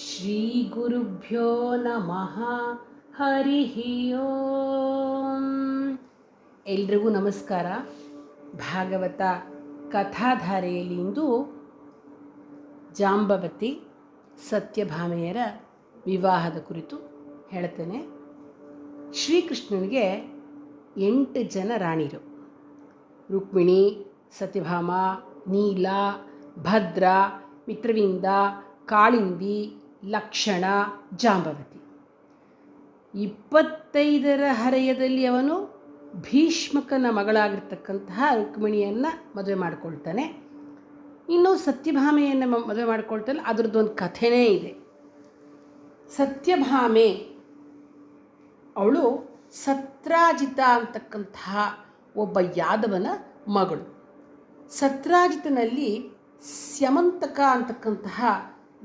ಶ್ರೀ ಗುರುಭ್ಯೋ ನಮಃ ಹರಿ ಓಂ. ಎಲ್ರಿಗೂ ನಮಸ್ಕಾರ. ಭಾಗವತ ಕಥಾಧಾರೆಯಲ್ಲಿ ಇಂದು ಜಾಂಬವತಿ ಸತ್ಯಭಾಮೆಯರ ವಿವಾಹದ ಕುರಿತು ಹೇಳ್ತೇನೆ. ಶ್ರೀಕೃಷ್ಣನಿಗೆ 8 ಜನ ರಾಣಿರು: ರುಕ್ಮಿಣಿ, ಸತ್ಯಭಾಮ, ನೀಲ, ಭದ್ರ, ಮಿತ್ರವಿಂದ, ಕಾಳಿಂದಿ, ಲಕ್ಷಣ, ಜಾಂಬವತಿ. 25ರ ಹರೆಯದಲ್ಲಿ ಅವನು ಭೀಷ್ಮಕನ ಮಗಳಾಗಿರ್ತಕ್ಕಂತಹ ರುಕ್ಮಿಣಿಯನ್ನು ಮದುವೆ ಮಾಡಿಕೊಳ್ತಾನೆ. ಇನ್ನು ಸತ್ಯಭಾಮೆಯನ್ನು ಮದುವೆ ಮಾಡಿಕೊಳ್ತಾನೆ. ಅದರದ್ದೊಂದು ಕಥೆನೇ ಇದೆ. ಸತ್ಯಭಾಮೆ ಅವಳು ಸತ್ರಾಜಿತ ಅಂತಕ್ಕಂತಹ ಒಬ್ಬ ಯಾದವನ ಮಗಳು. ಸತ್ರಾಜಿತನಲ್ಲಿ ಸ್ಯಮಂತಕ ಅಂತಕ್ಕಂತಹ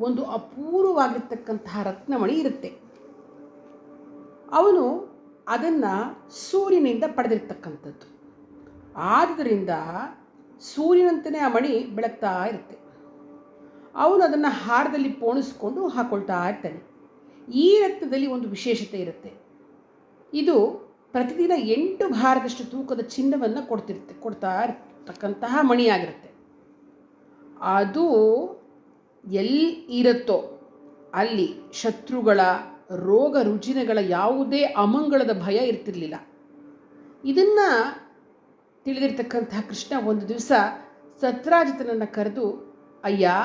ಒಂದು ಅಪೂರ್ವವಾಗಿರ್ತಕ್ಕಂತಹ ರತ್ನಮಣಿ ಇರುತ್ತೆ. ಅವನು ಅದನ್ನು ಸೂರ್ಯನಿಂದ ಪಡೆದಿರ್ತಕ್ಕಂಥದ್ದು. ಆದ್ದರಿಂದ ಸೂರ್ಯನಂತೆಯೇ ಆ ಮಣಿ ಬೆಳಗ್ತಾ ಇರುತ್ತೆ. ಅವನು ಅದನ್ನು ಹಾರದಲ್ಲಿ ಪೋಣಿಸ್ಕೊಂಡು ಹಾಕೊಳ್ತಾ ಇರ್ತಾನೆ. ಈ ರತ್ನದಲ್ಲಿ ಒಂದು ವಿಶೇಷತೆ ಇರುತ್ತೆ. ಇದು ಪ್ರತಿದಿನ 8 ಭಾರದಷ್ಟು ತೂಕದ ಚಿನ್ನವನ್ನು ಕೊಡ್ತಾ ಇರತಕ್ಕಂತಹ ಮಣಿಯಾಗಿರುತ್ತೆ. ಅದು ಎಲ್ಲಿ ಇರುತ್ತೋ ಅಲ್ಲಿ ಶತ್ರುಗಳ, ರೋಗ ರುಜಿನಗಳ ಯಾವುದೇ ಅಮಂಗಳದ ಭಯ ಇರ್ತಿರಲಿಲ್ಲ. ಇದನ್ನು ತಿಳಿದಿರ್ತಕ್ಕಂತಹ ಕೃಷ್ಣ ಒಂದು ದಿವಸ ಸತ್ರಾಜಿತನನ್ನು ಕರೆದು, ಅಯ್ಯ,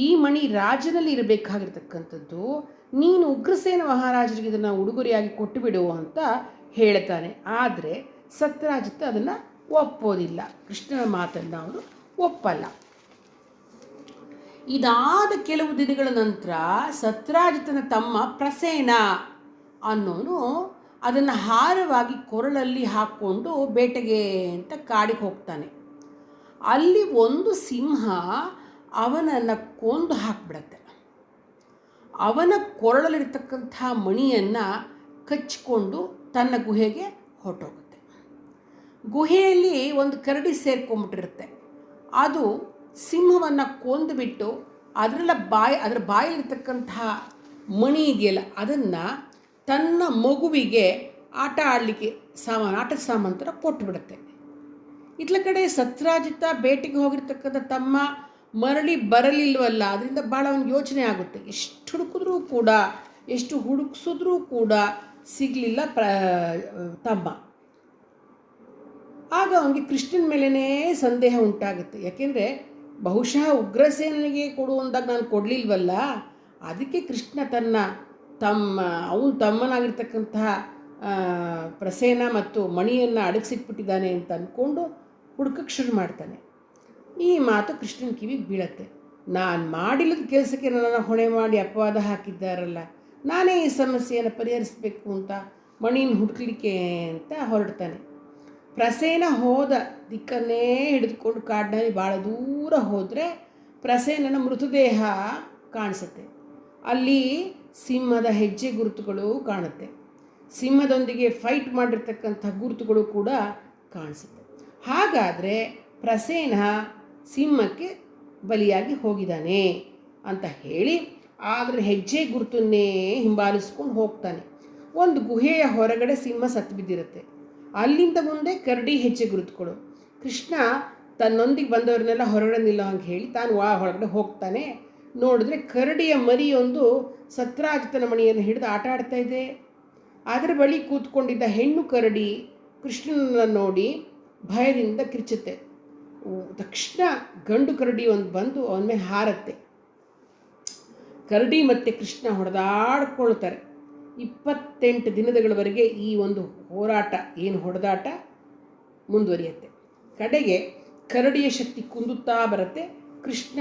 ಈ ಮಣಿ ರಾಜನಲ್ಲಿ ಇರಬೇಕಾಗಿರ್ತಕ್ಕಂಥದ್ದು, ನೀನು ಉಗ್ರಸೇನ ಮಹಾರಾಜರಿಗೆ ಇದನ್ನು ಉಡುಗೊರೆಯಾಗಿ ಕೊಟ್ಟು ಬಿಡು ಅಂತ ಹೇಳ್ತಾನೆ. ಆದರೆ ಸತ್ರಾಜಿತ ಅದನ್ನು ಒಪ್ಪೋದಿಲ್ಲ. ಕೃಷ್ಣನ ಮಾತನ್ನು ಅವನು ಒಪ್ಪಲ್ಲ. ಇದಾದ ಕೆಲವು ದಿನಗಳ ನಂತರ ಸತ್ರಾಜಿತನ ತಮ್ಮ ಪ್ರಸೇನ ಅನ್ನೋನು ಅದನ್ನು ಹಾರವಾಗಿ ಕೊರಳಲ್ಲಿ ಹಾಕ್ಕೊಂಡು ಬೇಟೆಗೆ ಅಂತ ಕಾಡಿಗೆ ಹೋಗ್ತಾನೆ. ಅಲ್ಲಿ ಒಂದು ಸಿಂಹ ಅವನನ್ನು ಕೊಂದು ಹಾಕಿಬಿಡತ್ತೆ. ಅವನ ಕೊರಳಲ್ಲಿರ್ತಕ್ಕಂಥ ಮಣಿಯನ್ನು ಕಚ್ಚಿಕೊಂಡು ತನ್ನ ಗುಹೆಗೆ ಹೊರಟೋಗುತ್ತೆ. ಗುಹೆಯಲ್ಲಿ ಒಂದು ಕರಡಿ ಸೇರ್ಕೊಂಡ್ಬಿಟ್ಟಿರುತ್ತೆ. ಅದು ಸಿಂಹವನ್ನು ಕೊಂದುಬಿಟ್ಟು ಅದರ ಬಾಯಲ್ಲಿರ್ತಕ್ಕಂತಹ ಮಣಿ ಇದೆಯಲ್ಲ, ಅದನ್ನು ತನ್ನ ಮಗುವಿಗೆ ಆಟದ ಸಾಮಾನು ಥರ ಕೊಟ್ಟುಬಿಡುತ್ತೆ. ಇತ್ಲ ಕಡೆ ಸತ್ರಾಜಿತ ಬೇಟೆಗೆ ಹೋಗಿರ್ತಕ್ಕಂಥ ತಮ್ಮ ಮರಳಿ ಬರಲಿಲ್ವಲ್ಲ, ಅದರಿಂದ ಭಾಳ ಒಂದು ಯೋಚನೆ ಆಗುತ್ತೆ. ಎಷ್ಟು ಹುಡುಕಿಸಿದ್ರೂ ಕೂಡ ಸಿಗಲಿಲ್ಲ ತಮ್ಮ. ಆಗ ಅವನಿಗೆ ಕೃಷ್ಣನ ಮೇಲೇ ಸಂದೇಹ ಉಂಟಾಗುತ್ತೆ. ಯಾಕೆಂದರೆ ಬಹುಶಃ ಉಗ್ರಸೇನಿಗೆ ಕೊಡುವಂದಾಗ ನಾನು ಕೊಡಲಿಲ್ವಲ್ಲ, ಅದಕ್ಕೆ ಕೃಷ್ಣ ಅವನು ತಮ್ಮನಾಗಿರ್ತಕ್ಕಂತಹ ಪ್ರಸೇನ ಮತ್ತು ಮಣಿಯನ್ನು ಅಡಗಿಸಿಟ್ಬಿಟ್ಟಿದ್ದಾನೆ ಅಂತ ಅಂದ್ಕೊಂಡು ಹುಡುಕಕ್ಕೆ ಶುರು ಮಾಡ್ತಾನೆ. ಈ ಮಾತು ಕೃಷ್ಣನ ಕಿವಿಗೆ ಬೀಳತ್ತೆ. ನಾನು ಮಾಡಿಲ್ಲದ ಕೆಲಸಕ್ಕೆ ನನ್ನನ್ನು ಹೊಣೆ ಮಾಡಿ ಅಪವಾದ ಹಾಕಿದ್ದಾರಲ್ಲ, ನಾನೇ ಈ ಸಮಸ್ಯೆಯನ್ನು ಪರಿಹರಿಸಬೇಕು ಅಂತ ಮಣಿನ ಹುಡುಕಲಿಕ್ಕೆ ಅಂತ ಹೊರಡ್ತಾನೆ. ಪ್ರಸೇನ ಹೋದ ದಿಕ್ಕನ್ನೇ ಹಿಡಿದುಕೊಂಡು ಕಾಡಿನಲ್ಲಿ ಭಾಳ ದೂರ ಹೋದರೆ ಪ್ರಸೇನನ ಮೃತದೇಹ ಕಾಣಿಸುತ್ತೆ. ಅಲ್ಲಿ ಸಿಂಹದ ಹೆಜ್ಜೆ ಗುರುತುಗಳು ಕಾಣುತ್ತೆ. ಸಿಂಹದೊಂದಿಗೆ ಫೈಟ್ ಮಾಡಿರ್ತಕ್ಕಂಥ ಗುರುತುಗಳು ಕೂಡ ಕಾಣಿಸುತ್ತೆ. ಹಾಗಾದರೆ ಪ್ರಸೇನ ಸಿಂಹಕ್ಕೆ ಬಲಿಯಾಗಿ ಹೋಗಿದ್ದಾನೆ ಅಂತ ಹೇಳಿ ಅದರ ಹೆಜ್ಜೆ ಗುರುತನ್ನೇ ಹಿಂಬಾಲಿಸ್ಕೊಂಡು ಹೋಗ್ತಾನೆ. ಒಂದು ಗುಹೆಯ ಹೊರಗಡೆ ಸಿಂಹ ಸತ್ತು ಬಿದ್ದಿರುತ್ತೆ. ಅಲ್ಲಿಂದ ಮುಂದೆ ಕರಡಿ ಹೆಜ್ಜೆ ಗುರುತುಗಳು. ಕೃಷ್ಣ ತನ್ನೊಂದಿಗೆ ಬಂದವ್ರನ್ನೆಲ್ಲ ಹೊರಗಡೆ ನಿಲ್ಲೋ ಹಂಗೆ ಹೇಳಿ ತಾನು ಹೊರಗಡೆ ಹೋಗ್ತಾನೆ. ನೋಡಿದ್ರೆ ಕರಡಿಯ ಮರಿಯೊಂದು ಸತ್ರಾಜಿತನ ಮಣಿಯನ್ನು ಹಿಡಿದು ಆಟ ಆಡ್ತಾ ಇದೆ. ಅದರ ಬಳಿ ಕೂತ್ಕೊಂಡಿದ್ದ ಹೆಣ್ಣು ಕರಡಿ ಕೃಷ್ಣನನ್ನು ನೋಡಿ ಭಯದಿಂದ ಕಿರ್ಚುತ್ತೆ. ತಕ್ಷಣ ಗಂಡು ಕರಡಿ ಒಂದು ಬಂದು ಅವನ ಮೇಲೆ ಹಾರತ್ತೆ. ಕರಡಿ ಮತ್ತು ಕೃಷ್ಣ ಹೊಡೆದಾಡ್ಕೊಳ್ತಾರೆ. 28 ದಿನಗಳವರೆಗೆ ಈ ಒಂದು ಹೊಡೆದಾಟ ಮುಂದುವರಿಯುತ್ತೆ. ಕಡೆಗೆ ಕರಡಿಯ ಶಕ್ತಿ ಕುಂದುತ್ತಾ ಬರುತ್ತೆ. ಕೃಷ್ಣ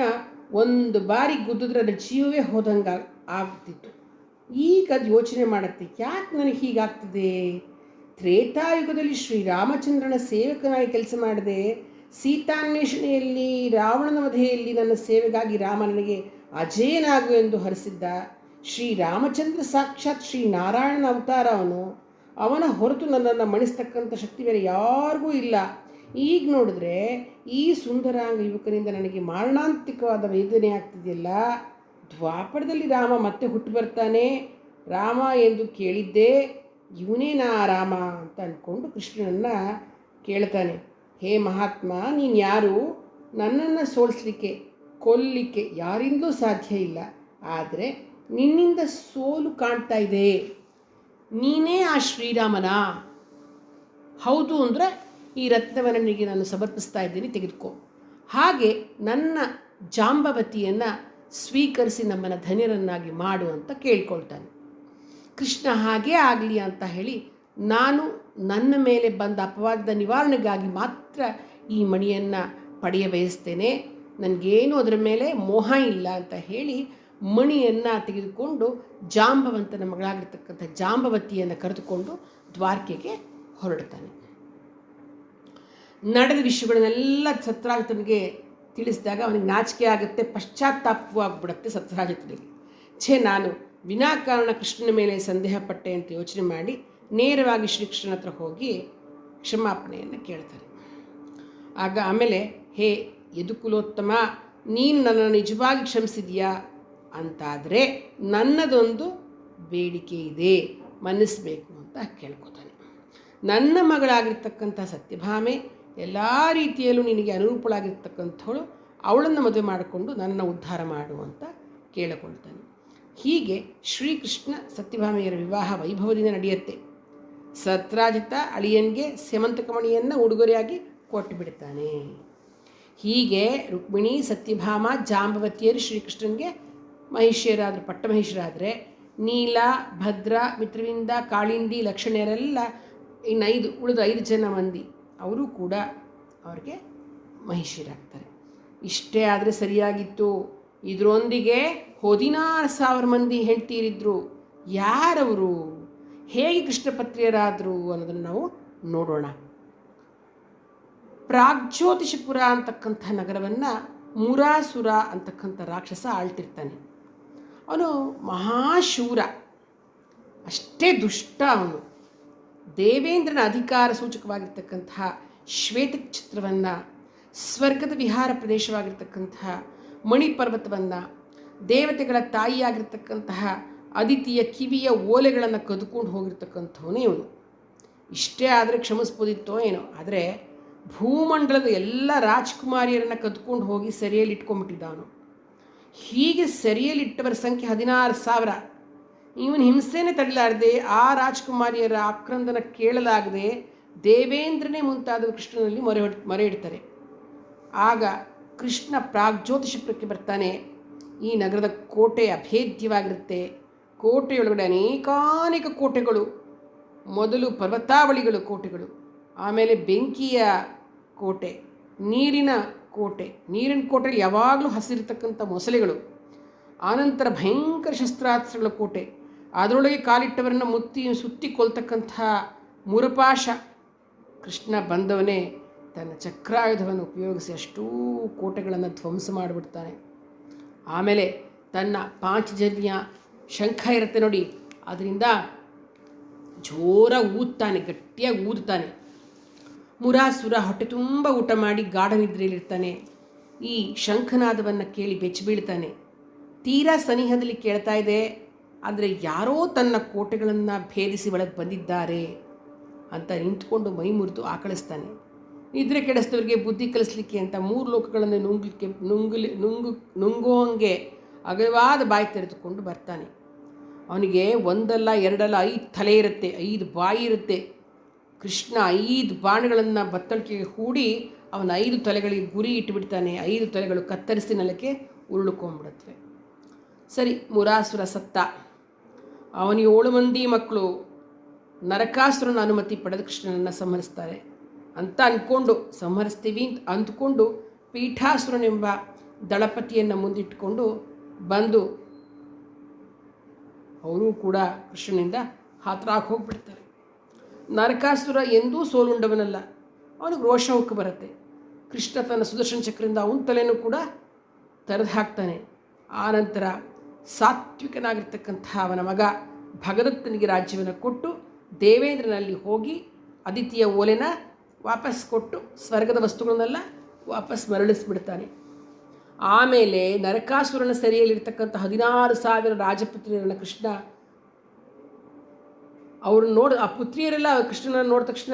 ಒಂದು ಬಾರಿ ಗುದ್ದಿದ್ರೆ ಅದರ ಜೀವವೇ ಹೋದಂಗೆ ಆಗ್ತಿತ್ತು. ಈಗ ಅದು ಯೋಚನೆ ಮಾಡುತ್ತೆ, ಯಾಕೆ ನನಗೆ ಹೀಗಾಗ್ತದೆ? ತ್ರೇತಾಯುಗದಲ್ಲಿ ಶ್ರೀರಾಮಚಂದ್ರನ ಸೇವಕನಾಗಿ ಕೆಲಸ ಮಾಡಿದೆ. ಸೀತಾನ್ವೇಷಣೆಯಲ್ಲಿ, ರಾವಣನ ವಧೆಯಲ್ಲಿ ನನ್ನ ಸೇವೆಗಾಗಿ ರಾಮ ನನಗೆ ಅಜೇಯನಾಗು ಎಂದು ಹರಿಸಿದ್ದ. ಶ್ರೀರಾಮಚಂದ್ರ ಸಾಕ್ಷಾತ್ ಶ್ರೀನಾರಾಯಣನ ಅವತಾರ. ಅವನ ಹೊರತು ನನ್ನನ್ನು ಮಣಿಸ್ತಕ್ಕಂಥ ಶಕ್ತಿ ಬೇರೆ ಯಾರಿಗೂ ಇಲ್ಲ. ಈಗ ನೋಡಿದ್ರೆ ಈ ಸುಂದರಾಂಗ ಯುವಕನಿಂದ ನನಗೆ ಮಾರಣಾಂತಿಕವಾದ ವೇದನೆ ಆಗ್ತಿದೆಯಲ್ಲ, ದ್ವಾಪರದಲ್ಲಿ ರಾಮ ಮತ್ತೆ ಹುಟ್ಟು ಬರ್ತಾನೆ, ರಾಮ ಎಂದು ಕೇಳಿದ್ದೆ, ಇವನೇ ನಾ ರಾಮ ಅಂತ ಅಂದ್ಕೊಂಡು ಕೃಷ್ಣನನ್ನು ಕೇಳ್ತಾನೆ. ಹೇ ಮಹಾತ್ಮ, ನೀನು ಯಾರು? ನನ್ನನ್ನು ಸೋಲಿಸ್ಲಿಕ್ಕೆ ಕೊಲ್ಲಿಕ್ಕೆ ಯಾರಿಂದಲೂ ಸಾಧ್ಯ ಇಲ್ಲ. ಆದರೆ ನಿನ್ನಿಂದ ಸೋಲು ಕಾಣ್ತಾ ಇದೆ. ನೀನೇ ಆ ಶ್ರೀರಾಮನ? ಹೌದು ಅಂದರೆ ಈ ರತ್ನವನ್ನು ನಿನಗೆ ನಾನು ಸಮರ್ಪಿಸ್ತಾ ಇದ್ದೀನಿ, ತೆಗೆದುಕೋ. ಹಾಗೆ ನನ್ನ ಜಾಂಬವತಿಯನ್ನು ಸ್ವೀಕರಿಸಿ ನಮ್ಮನ್ನು ಧನ್ಯರನ್ನಾಗಿ ಮಾಡು ಅಂತ ಕೇಳ್ಕೊಳ್ತಾನೆ. ಕೃಷ್ಣ ಹಾಗೇ ಆಗಲಿ ಅಂತ ಹೇಳಿ, ನಾನು ನನ್ನ ಮೇಲೆ ಬಂದ ಅಪವಾದದ ನಿವಾರಣೆಗಾಗಿ ಮಾತ್ರ ಈ ಮಣಿಯನ್ನು ಪಡೆಯ ಬಯಸ್ತೇನೆ, ನನಗೇನು ಅದರ ಮೇಲೆ ಮೋಹ ಇಲ್ಲ ಅಂತ ಹೇಳಿ ಮಣಿಯನ್ನು ತೆಗೆದುಕೊಂಡು ಜಾಂಬವಂತನ ಮಗಳಾಗಿರ್ತಕ್ಕಂಥ ಜಾಂಬವತಿಯನ್ನು ಕರೆದುಕೊಂಡು ದ್ವಾರಕೆಗೆ ಹೊರಡ್ತಾನೆ. ನಡೆದ ವಿಷಯಗಳನ್ನೆಲ್ಲ ಸತ್ರಾಜಿತನಿಗೆ ತಿಳಿಸಿದಾಗ ಅವನಿಗೆ ನಾಚಿಕೆ ಆಗುತ್ತೆ, ಪಶ್ಚಾತ್ತಾಪವೂ ಆಗಿಬಿಡುತ್ತೆ ಸತ್ರಾಜಿತನಿಗೆ. ನಾನು ವಿನಾಕಾರಣ ಕೃಷ್ಣನ ಮೇಲೆ ಸಂದೇಹ ಪಟ್ಟೆ ಅಂತ ಯೋಚನೆ ಮಾಡಿ ನೇರವಾಗಿ ಶ್ರೀಕೃಷ್ಣನ ಹತ್ರ ಹೋಗಿ ಕ್ಷಮಾಪಣೆಯನ್ನು ಕೇಳ್ತಾರೆ. ಆಗ ಆಮೇಲೆ, ಹೇ ಯದುಕುಲೋತ್ತಮ, ನೀನು ನನ್ನನ್ನು ನಿಜವಾಗಿ ಕ್ಷಮಿಸಿದೆಯಾ ಅಂತಾದರೆ ನನ್ನದೊಂದು ಬೇಡಿಕೆ ಇದೆ, ಮನ್ನಿಸಬೇಕು ಅಂತ ಕೇಳ್ಕೊತಾನೆ. ನನ್ನ ಮಗಳಾಗಿರ್ತಕ್ಕಂಥ ಸತ್ಯಭಾಮೆ ಎಲ್ಲ ರೀತಿಯಲ್ಲೂ ನಿನಗೆ ಅನುರೂಪಳಾಗಿರ್ತಕ್ಕಂಥವಳು, ಅವಳನ್ನು ಮದುವೆ ಮಾಡಿಕೊಂಡು ನನ್ನನ್ನು ಉದ್ಧಾರ ಮಾಡು ಅಂತ ಕೇಳಿಕೊಳ್ತಾನೆ. ಹೀಗೆ ಶ್ರೀಕೃಷ್ಣ ಸತ್ಯಭಾಮೆಯರ ವಿವಾಹ ವೈಭವದಿಂದ ನಡೆಯುತ್ತೆ. ಸತ್ರಾಜಿತ ಅಳಿಯನ್ಗೆ ಸೇಮಂತಕಮಣಿಯನ್ನು ಉಡುಗೊರೆಯಾಗಿ ಕೊಟ್ಟು ಬಿಡ್ತಾನೆ. ಹೀಗೆ ರುಕ್ಮಿಣಿ, ಸತ್ಯಭಾಮ, ಜಾಂಬವತಿಯರು ಶ್ರೀಕೃಷ್ಣನಿಗೆ ಮಹಿಷಿಯರಾದರು, ಪಟ್ಟಮಹಿಷರಾದರೆ ನೀಲ, ಭದ್ರ, ಮಿತ್ರವಿಂದ, ಕಾಳಿಂದಿ, ಲಕ್ಷಣೆಯರೆಲ್ಲ ಇನ್ನು ಉಳಿದ 5 ಜನ ಮಂದಿ ಅವರು ಕೂಡ ಅವ್ರಿಗೆ ಮಹಿಷಿಯರಾಗ್ತಾರೆ. ಇಷ್ಟೇ ಆದರೆ ಸರಿಯಾಗಿತ್ತು. ಇದರೊಂದಿಗೆ 16,000 ಮಂದಿ ಹೆಂಡ್ತೀರಿದ್ರು. ಯಾರವರು, ಹೇಗೆ ಕೃಷ್ಣಪತ್ನಿಯರಾದರು ಅನ್ನೋದನ್ನು ನಾವು ನೋಡೋಣ. ಪ್ರಾಗ್ಜ್ಯೋತಿಷಪುರ ಅಂತಕ್ಕಂಥ ನಗರವನ್ನು ಮುರಾಸುರ ಅಂತಕ್ಕಂಥ ರಾಕ್ಷಸ ಆಳ್ತಿರ್ತಾನೆ. ಅವನು ಮಹಾಶೂರ, ಅಷ್ಟೇ ದುಷ್ಟ. ಅವನು ದೇವೇಂದ್ರನ ಅಧಿಕಾರ ಸೂಚಕವಾಗಿರ್ತಕ್ಕಂತಹ ಶ್ವೇತಚಿತ್ರವನ್ನು, ಸ್ವರ್ಗದ ವಿಹಾರ ಪ್ರದೇಶವಾಗಿರ್ತಕ್ಕಂತಹ ಮಣಿಪರ್ವತವನ್ನು, ದೇವತೆಗಳ ತಾಯಿಯಾಗಿರ್ತಕ್ಕಂತಹ ಅದಿತಿಯ ಕಿವಿಯ ಓಲೆಗಳನ್ನು ಕದ್ಕೊಂಡು ಹೋಗಿರ್ತಕ್ಕಂಥವನೇ ಇವನು. ಇಷ್ಟೇ ಆದರೆ ಕ್ಷಮಿಸ್ಬೋದಿತ್ತೋ ಏನೋ, ಆದರೆ ಭೂಮಂಡಲದ ಎಲ್ಲ ರಾಜ್ಕುಮಾರಿಯರನ್ನು ಕದ್ಕೊಂಡು ಹೋಗಿ ಸೆರೆಯಲ್ಲಿ ಇಟ್ಕೊಂಡ್ಬಿಟ್ಟಿದ್ದ ಅವನು. ಹೀಗೆ ಸೆರೆಯಲ್ಲಿಟ್ಟವರ ಸಂಖ್ಯೆ 16,000. ಇವನು ಹಿಂಸೆನೇ ತಡಲಾರದೆ, ಆ ರಾಜ್ಕುಮಾರಿಯರ ಆಕ್ರಂದನ ಕೇಳಲಾಗದೆ ದೇವೇಂದ್ರನೇ ಮುಂತಾದ ಕೃಷ್ಣನಲ್ಲಿ ಮೊರೆ ಇಡ್ತಾರೆ. ಆಗ ಕೃಷ್ಣ ಪ್ರಾಗ್ಜ್ಯೋತಿಷಪುರಕ್ಕೆ ಬರ್ತಾನೆ. ಈ ನಗರದ ಕೋಟೆ ಅಭೇದ್ಯವಾಗಿರುತ್ತೆ. ಕೋಟೆಯೊಳಗಡೆ ಅನೇಕಾನೇಕ ಕೋಟೆಗಳು, ಮೊದಲು ಪರ್ವತಾವಳಿಗಳು ಕೋಟೆಗಳು, ಆಮೇಲೆ ಬೆಂಕಿಯ ಕೋಟೆ, ನೀರಿನ ಕೋಟೆ, ನೀರಿನ ಕೋಟೆಯಲ್ಲಿ ಯಾವಾಗಲೂ ಹಸಿರ್ತಕ್ಕಂಥ ಮೊಸಳೆಗಳು, ಆನಂತರ ಭಯಂಕರ ಶಸ್ತ್ರಾಸ್ತ್ರಗಳ ಕೋಟೆ, ಅದರೊಳಗೆ ಕಾಲಿಟ್ಟವರನ್ನು ಸುತ್ತಿಕೊಳ್ತಕ್ಕಂಥ ಮುರಪಾಶ. ಕೃಷ್ಣ ಬಂದವನೇ ತನ್ನ ಚಕ್ರಾಯುಧವನ್ನು ಉಪಯೋಗಿಸಿ ಅಷ್ಟೂ ಕೋಟೆಗಳನ್ನು ಧ್ವಂಸ ಮಾಡಿಬಿಡ್ತಾನೆ. ಆಮೇಲೆ ತನ್ನ ಪಾಂಚಜನ್ಯ ಶಂಖ ಇರುತ್ತೆ ನೋಡಿ, ಅದರಿಂದ ಜೋರಾಗಿ ಊದ್ತಾನೆ, ಗಟ್ಟಿಯಾಗಿ ಊದ್ತಾನೆ. ಮುರಾಸುರ ಹೊಟ್ಟೆ ತುಂಬ ಊಟ ಮಾಡಿ ಗಾಢ ನಿದ್ರೆಯಲ್ಲಿರ್ತಾನೆ. ಈ ಶಂಖನಾದವನ್ನು ಕೇಳಿ ಬೆಚ್ಚಿಬೀಳ್ತಾನೆ. ತೀರಾ ಸನಿಹದಲ್ಲಿ ಕೇಳ್ತಾ ಇದೆ, ಆದರೆ ಯಾರೋ ತನ್ನ ಕೋಟೆಗಳನ್ನು ಭೇದಿಸಿ ಒಳಗೆ ಬಂದಿದ್ದಾರೆ ಅಂತ ನಿಂತ್ಕೊಂಡು ಮೈ ಮುರಿದು ಆಕಳಿಸ್ತಾನೆ. ನಿದ್ರೆ ಕೆಡಿಸಿದವರಿಗೆ ಬುದ್ಧಿ ಕಲಿಸ್ಲಿಕ್ಕೆ ಅಂತ 3 ಲೋಕಗಳನ್ನು ನುಂಗುವಂಗೆ ಅಗಲವಾದ ಬಾಯಿ ತೆರೆದುಕೊಂಡು ಬರ್ತಾನೆ. ಅವನಿಗೆ 1 ಅಲ್ಲ 2 ಅಲ್ಲ 5 ತಲೆ ಇರುತ್ತೆ, 5 ಬಾಯಿ ಇರುತ್ತೆ. ಕೃಷ್ಣ 5 ಬಾಣಗಳನ್ನು ಬತ್ತಳಿಕೆಗೆ ಹೂಡಿ ಅವನ 5 ತಲೆಗಳಿಗೆ ಗುರಿ ಇಟ್ಟುಬಿಡ್ತಾನೆ. 5 ತಲೆಗಳು ಕತ್ತರಿಸಿ ನೆಲಕ್ಕೆ ಉರುಳ್ಕೊಂಡ್ಬಿಡುತ್ತವೆ. ಸರಿ, ಮುರಾಸುರ ಸತ್ತ. ಅವನ 7 ಮಂದಿ ಮಕ್ಕಳು ನರಕಾಸುರನ ಅನುಮತಿ ಪಡೆದು ಕೃಷ್ಣನನ್ನು ಸಂಹರಿಸ್ತಾರೆ ಅಂತ ಅಂದ್ಕೊಂಡು, ಸಂಹರಿಸ್ತೀವಿ ಅಂತ ಅಂದ್ಕೊಂಡು ಪೀಠಾಸುರನೆಂಬ ದಳಪತಿಯನ್ನು ಮುಂದಿಟ್ಟುಕೊಂಡು ಬಂದು ಅವರು ಕೂಡ ಕೃಷ್ಣನಿಂದ ಹಾತರಾಗಿ ಹೋಗಿಬಿಡ್ತಾರೆ. ನರಕಾಸುರ ಎಂದೂ ಸೋಲುಂಡವನಲ್ಲ, ಅವನಿಗೆ ರೋಷ ಉಕ್ಕು ಬರುತ್ತೆ. ಕೃಷ್ಣ ತನ್ನ ಸುದರ್ಶನ ಚಕ್ರದಿಂದ ಅವನ ತಲೆನೂ ಕೂಡ ತೆರೆದು ಹಾಕ್ತಾನೆ. ಆನಂತರ ಸಾತ್ವಿಕನಾಗಿರ್ತಕ್ಕಂಥ ಅವನ ಮಗ ಭಗದತ್ತನಿಗೆ ರಾಜ್ಯವನ್ನು ಕೊಟ್ಟು ದೇವೇಂದ್ರನಲ್ಲಿ ಹೋಗಿ ಅದಿತಿಯ ಓಲೆನ ವಾಪಸ್ ಕೊಟ್ಟು ಸ್ವರ್ಗದ ವಸ್ತುಗಳನ್ನೆಲ್ಲ ವಾಪಸ್ ಮರಳಿಸ್ಬಿಡ್ತಾನೆ. ಆಮೇಲೆ ನರಕಾಸುರನ ಸೆರೆಯಲ್ಲಿರ್ತಕ್ಕಂಥ 16,000 ರಾಜಪುತ್ರಿಯರನ್ನು ಕೃಷ್ಣ ಅವ್ರನ್ನ ಆ ಪುತ್ರಿಯರೆಲ್ಲ ಕೃಷ್ಣನನ್ನು ನೋಡಿದ ತಕ್ಷಣ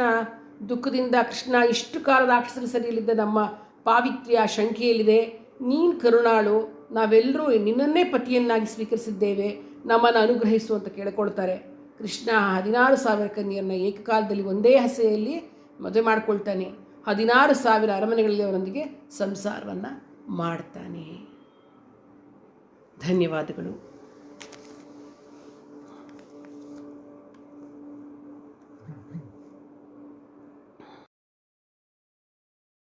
ದುಃಖದಿಂದ, ಕೃಷ್ಣ ಇಷ್ಟು ಕಾಲ ರಾಕ್ಷಸರ ಸರಿಯಲ್ಲಿದ್ದ ನಮ್ಮ ಪಾವಿತ್ರ್ಯ ಶಂಕೆಯಲ್ಲಿದೆ, ನೀನು ಕರುಣಾಳು, ನಾವೆಲ್ಲರೂ ನಿನ್ನನ್ನೇ ಪತಿಯನ್ನಾಗಿ ಸ್ವೀಕರಿಸಿದ್ದೇವೆ, ನಮ್ಮನ್ನು ಅನುಗ್ರಹಿಸು ಅಂತ ಕೇಳಿಕೊಳ್ತಾರೆ. ಕೃಷ್ಣ 16,000 ಕನ್ಯರನ್ನ ಏಕಕಾಲದಲ್ಲಿ ಒಂದೇ ಹಸೆಯಲ್ಲಿ ಮದುವೆ ಮಾಡ್ಕೊಳ್ತಾನೆ. 16,000 ಅರಮನೆಗಳಲ್ಲಿ ಅವರೊಂದಿಗೆ ಸಂಸಾರವನ್ನು ಮಾಡ್ತಾನೆ. ಧನ್ಯವಾದಗಳು.